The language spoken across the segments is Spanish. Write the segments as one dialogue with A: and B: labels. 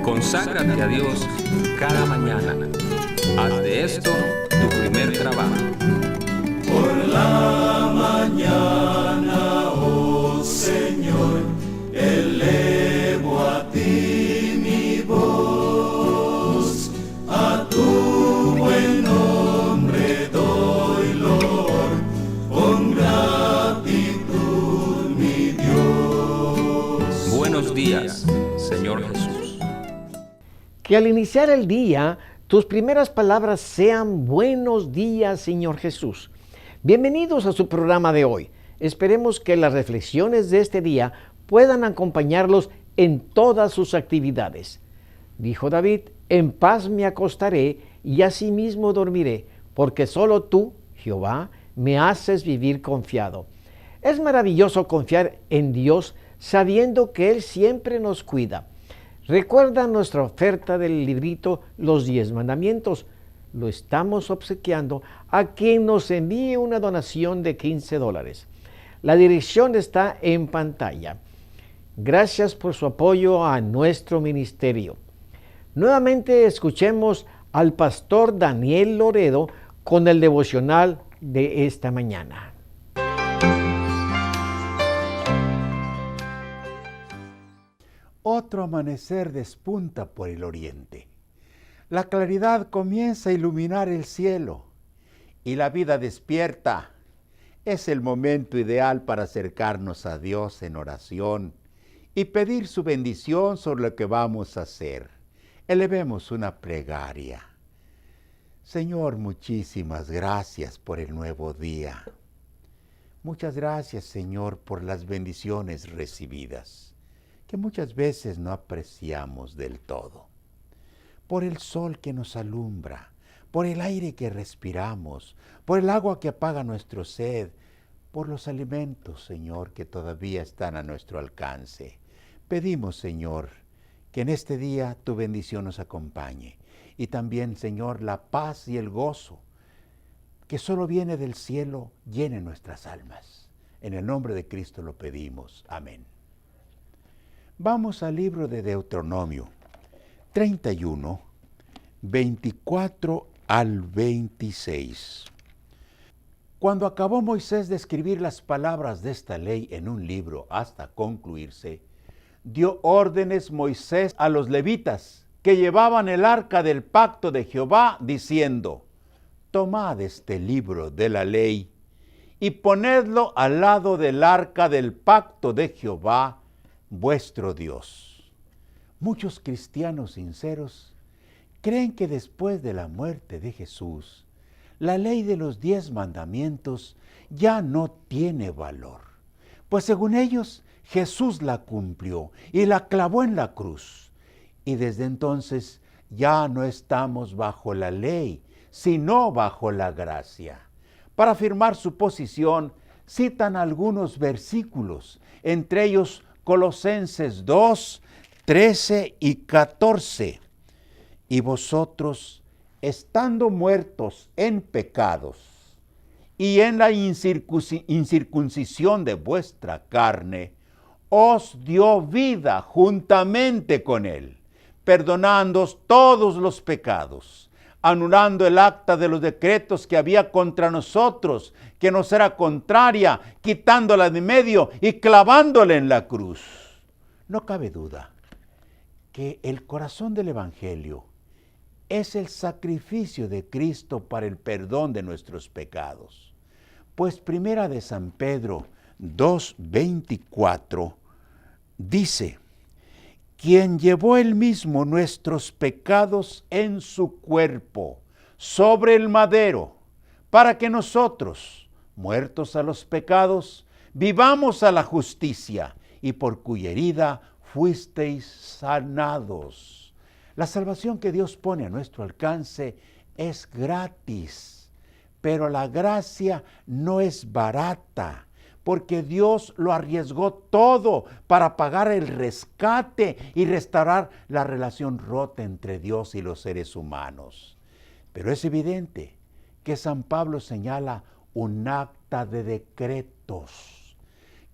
A: Conságrate a Dios cada mañana. Haz de esto tu primer trabajo.
B: Por la mañana, oh Señor, elevo a ti mi voz, a tu buen nombre doy loor, con gratitud mi Dios.
A: Buenos días, Señor Jesús.
C: Que al iniciar el día, tus primeras palabras sean buenos días, Señor Jesús. Bienvenidos a su programa de hoy. Esperemos que las reflexiones de este día puedan acompañarlos en todas sus actividades. Dijo David, en paz me acostaré y asimismo dormiré, porque solo tú, Jehová, me haces vivir confiado. Es maravilloso confiar en Dios sabiendo que Él siempre nos cuida. Recuerda nuestra oferta del librito Los 10 Mandamientos. Lo estamos obsequiando a quien nos envíe una donación de $15. La dirección está en pantalla. Gracias por su apoyo a nuestro ministerio. Nuevamente escuchemos al pastor Daniel Loredo con el devocional de esta mañana.
D: Otro amanecer despunta por el oriente. La claridad comienza a iluminar el cielo y la vida despierta. Es el momento ideal para acercarnos a Dios en oración y pedir su bendición sobre lo que vamos a hacer. Elevemos una plegaria. Señor, muchísimas gracias por el nuevo día. Muchas gracias, Señor, por las bendiciones recibidas, que muchas veces no apreciamos del todo. Por el sol que nos alumbra, por el aire que respiramos, por el agua que apaga nuestra sed, por los alimentos, Señor, que todavía están a nuestro alcance. Pedimos, Señor, que en este día tu bendición nos acompañe. Y también, Señor, la paz y el gozo que solo viene del cielo llene nuestras almas. En el nombre de Cristo lo pedimos. Amén. Vamos al libro de Deuteronomio 31, 24 al 26. Cuando acabó Moisés de escribir las palabras de esta ley en un libro hasta concluirse, dio órdenes Moisés a los levitas que llevaban el arca del pacto de Jehová, diciendo: tomad este libro de la ley y ponedlo al lado del arca del pacto de Jehová, vuestro Dios. Muchos cristianos sinceros creen que después de la muerte de Jesús, la ley de los 10 mandamientos ya no tiene valor, pues según ellos, Jesús la cumplió y la clavó en la cruz. Y desde entonces ya no estamos bajo la ley, sino bajo la gracia. Para afirmar su posición, citan algunos versículos, entre ellos Colosenses 2, 13 y 14. Y vosotros, estando muertos en pecados y en la incircuncisión de vuestra carne, os dio vida juntamente con él, perdonándoos todos los pecados, anulando el acta de los decretos que había contra nosotros, que nos era contraria, quitándola de medio y clavándola en la cruz. No cabe duda que el corazón del Evangelio es el sacrificio de Cristo para el perdón de nuestros pecados. Pues Primera de San Pedro 2:24 dice: quien llevó él mismo nuestros pecados en su cuerpo sobre el madero, para que nosotros, muertos a los pecados, vivamos a la justicia, y por cuya herida fuisteis sanados. La salvación que Dios pone a nuestro alcance es gratis, pero la gracia no es barata, porque Dios lo arriesgó todo para pagar el rescate y restaurar la relación rota entre Dios y los seres humanos. Pero es evidente que San Pablo señala un acta de decretos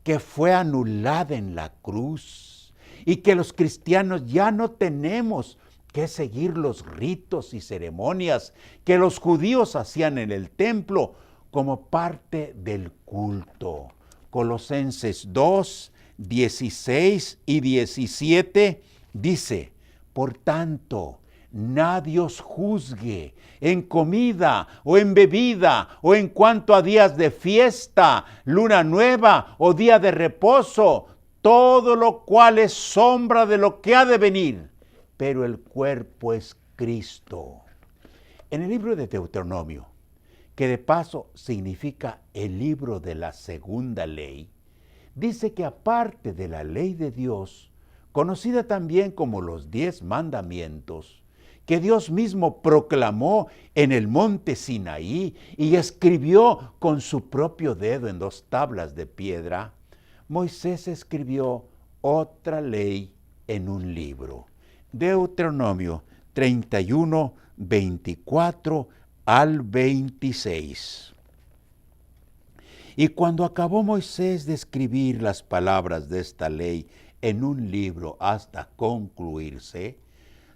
D: que fue anulada en la cruz y que los cristianos ya no tenemos que seguir los ritos y ceremonias que los judíos hacían en el templo como parte del culto. Colosenses 2, 16 y 17 dice: por tanto, nadie os juzgue en comida o en bebida o en cuanto a días de fiesta, luna nueva o día de reposo, todo lo cual es sombra de lo que ha de venir, pero el cuerpo es Cristo. En el libro de Deuteronomio, que de paso significa el libro de la segunda ley, dice que aparte de la ley de Dios, conocida también como los 10 mandamientos, que Dios mismo proclamó en el monte Sinaí y escribió con su propio dedo en 2 tablas de piedra, Moisés escribió otra ley en un libro. Deuteronomio 31, 24 al 26. Y cuando acabó Moisés de escribir las palabras de esta ley en un libro hasta concluirse,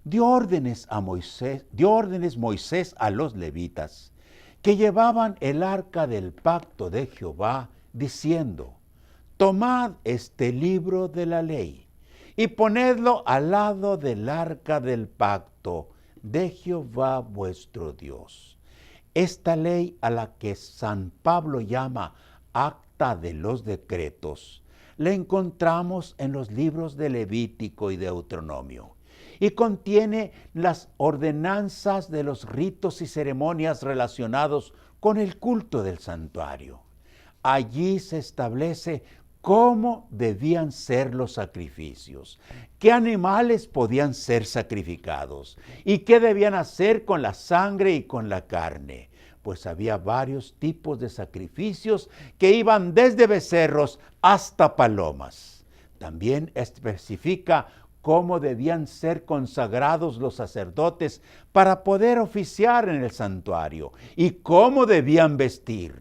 D: dio órdenes Moisés a los levitas que llevaban el arca del pacto de Jehová, diciendo: tomad este libro de la ley y ponedlo al lado del arca del pacto de Jehová vuestro Dios. Esta ley, a la que San Pablo llama Acta de los Decretos, la encontramos en los libros de Levítico y Deuteronomio y contiene las ordenanzas de los ritos y ceremonias relacionados con el culto del santuario. Allí se establece cómo debían ser los sacrificios, qué animales podían ser sacrificados y qué debían hacer con la sangre y con la carne, pues había varios tipos de sacrificios que iban desde becerros hasta palomas. También especifica cómo debían ser consagrados los sacerdotes para poder oficiar en el santuario y cómo debían vestir.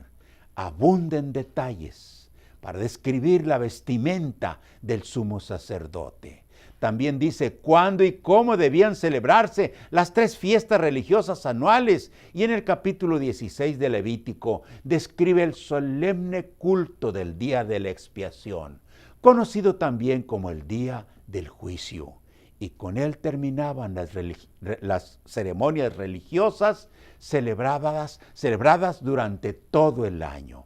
D: Abunden detalles para describir la vestimenta del sumo sacerdote. También dice cuándo y cómo debían celebrarse las 3 fiestas religiosas anuales, y en el capítulo 16 de Levítico describe el solemne culto del día de la expiación, conocido también como el día del juicio, y con él terminaban las ceremonias religiosas celebradas durante todo el año.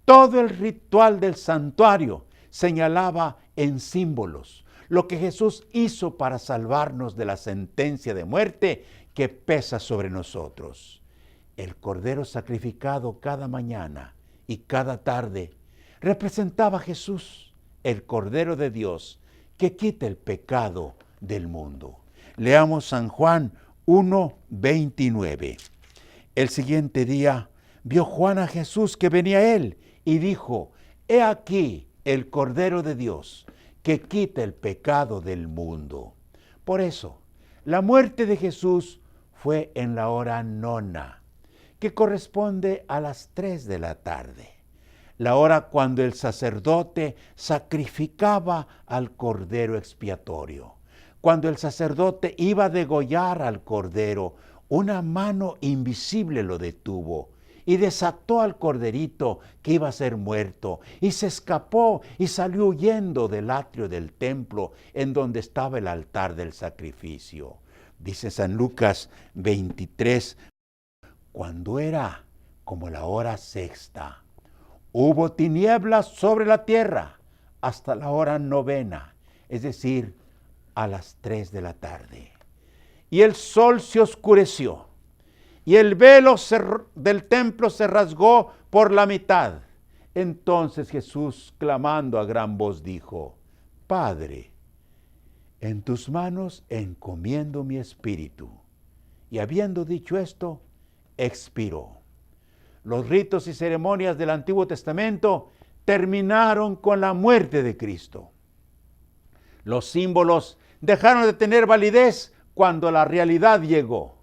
D: Todo el ritual del santuario señalaba en símbolos lo que Jesús hizo para salvarnos de la sentencia de muerte que pesa sobre nosotros. El cordero sacrificado cada mañana y cada tarde representaba a Jesús, el Cordero de Dios, que quita el pecado del mundo. Leamos San Juan 1:29. El siguiente día vio Juan a Jesús que venía a él y dijo: he aquí el Cordero de Dios que quita el pecado del mundo. Por eso, la muerte de Jesús fue en la hora 9, que corresponde a las 3 de la tarde, la hora cuando el sacerdote sacrificaba al cordero expiatorio. Cuando el sacerdote iba a degollar al cordero, una mano invisible lo detuvo y desató al corderito que iba a ser muerto, y se escapó y salió huyendo del atrio del templo en donde estaba el altar del sacrificio. Dice San Lucas 23, cuando era como la hora 6, hubo tinieblas sobre la tierra hasta la hora 9, es decir, a las 3 de la tarde. Y el sol se oscureció, y el velo del templo se rasgó por la mitad. Entonces Jesús, clamando a gran voz, dijo: Padre, en tus manos encomiendo mi espíritu. Y habiendo dicho esto, expiró. Los ritos y ceremonias del Antiguo Testamento terminaron con la muerte de Cristo. Los símbolos dejaron de tener validez cuando la realidad llegó.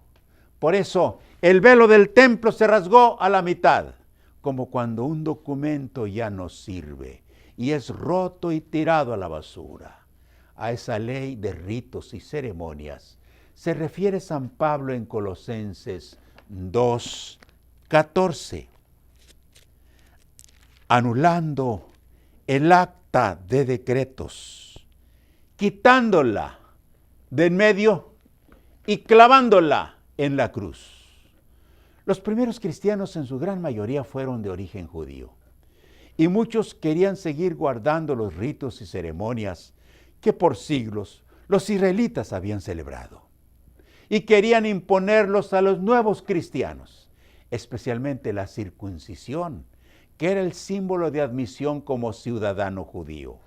D: Por eso, el velo del templo se rasgó a la mitad, como cuando un documento ya no sirve y es roto y tirado a la basura. a esa ley de ritos y ceremonias se refiere San Pablo en Colosenses 2:14, anulando el acta de decretos, quitándola de en medio y clavándola en la cruz. Los primeros cristianos en su gran mayoría fueron de origen judío, y muchos querían seguir guardando los ritos y ceremonias que por siglos los israelitas habían celebrado, y querían imponerlos a los nuevos cristianos, especialmente la circuncisión, que era el símbolo de admisión como ciudadano judío.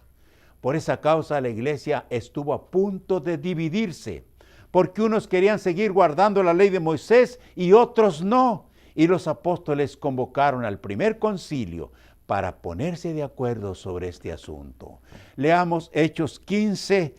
D: Por esa causa la iglesia estuvo a punto de dividirse, porque unos querían seguir guardando la ley de Moisés y otros no. Y los apóstoles convocaron al primer concilio para ponerse de acuerdo sobre este asunto. Leamos Hechos 15.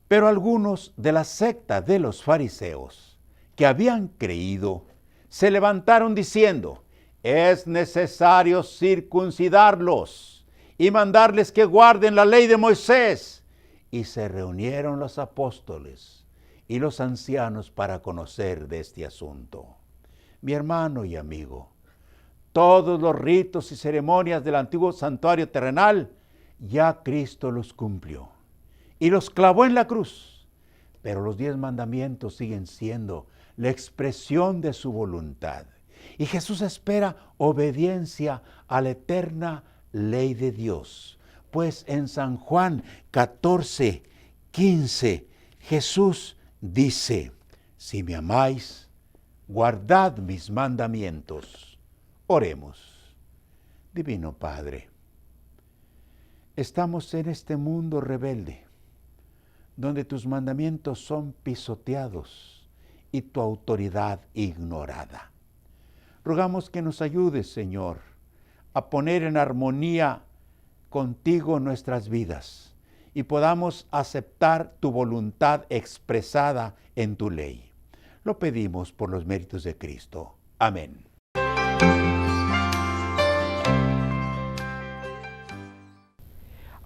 D: Pero algunos de la secta de los fariseos que habían creído se levantaron diciendo: es necesario circuncidarlos y mandarles que guarden la ley de Moisés. Y se reunieron los apóstoles y los ancianos para conocer de este asunto. Mi hermano y amigo, todos los ritos y ceremonias del antiguo santuario terrenal, ya Cristo los cumplió y los clavó en la cruz. Pero los 10 mandamientos siguen siendo la expresión de su voluntad. Y Jesús espera obediencia a la eterna ley de Dios. Pues en San Juan 14:15, Jesús dice: si me amáis, guardad mis mandamientos. Oremos. Divino Padre, estamos en este mundo rebelde, donde tus mandamientos son pisoteados y tu autoridad ignorada. Rogamos que nos ayudes, Señor, a poner en armonía contigo nuestras vidas y podamos aceptar tu voluntad expresada en tu ley. Lo pedimos por los méritos de Cristo. Amén.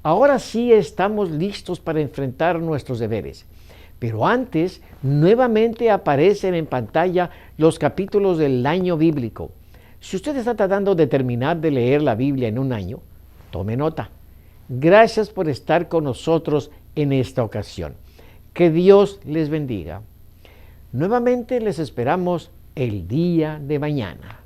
C: Ahora sí estamos listos para enfrentar nuestros deberes. Pero antes, nuevamente aparecen en pantalla los capítulos del año bíblico. Si usted está tratando de terminar de leer la Biblia en un año, tome nota. Gracias por estar con nosotros en esta ocasión. Que Dios les bendiga. Nuevamente les esperamos el día de mañana.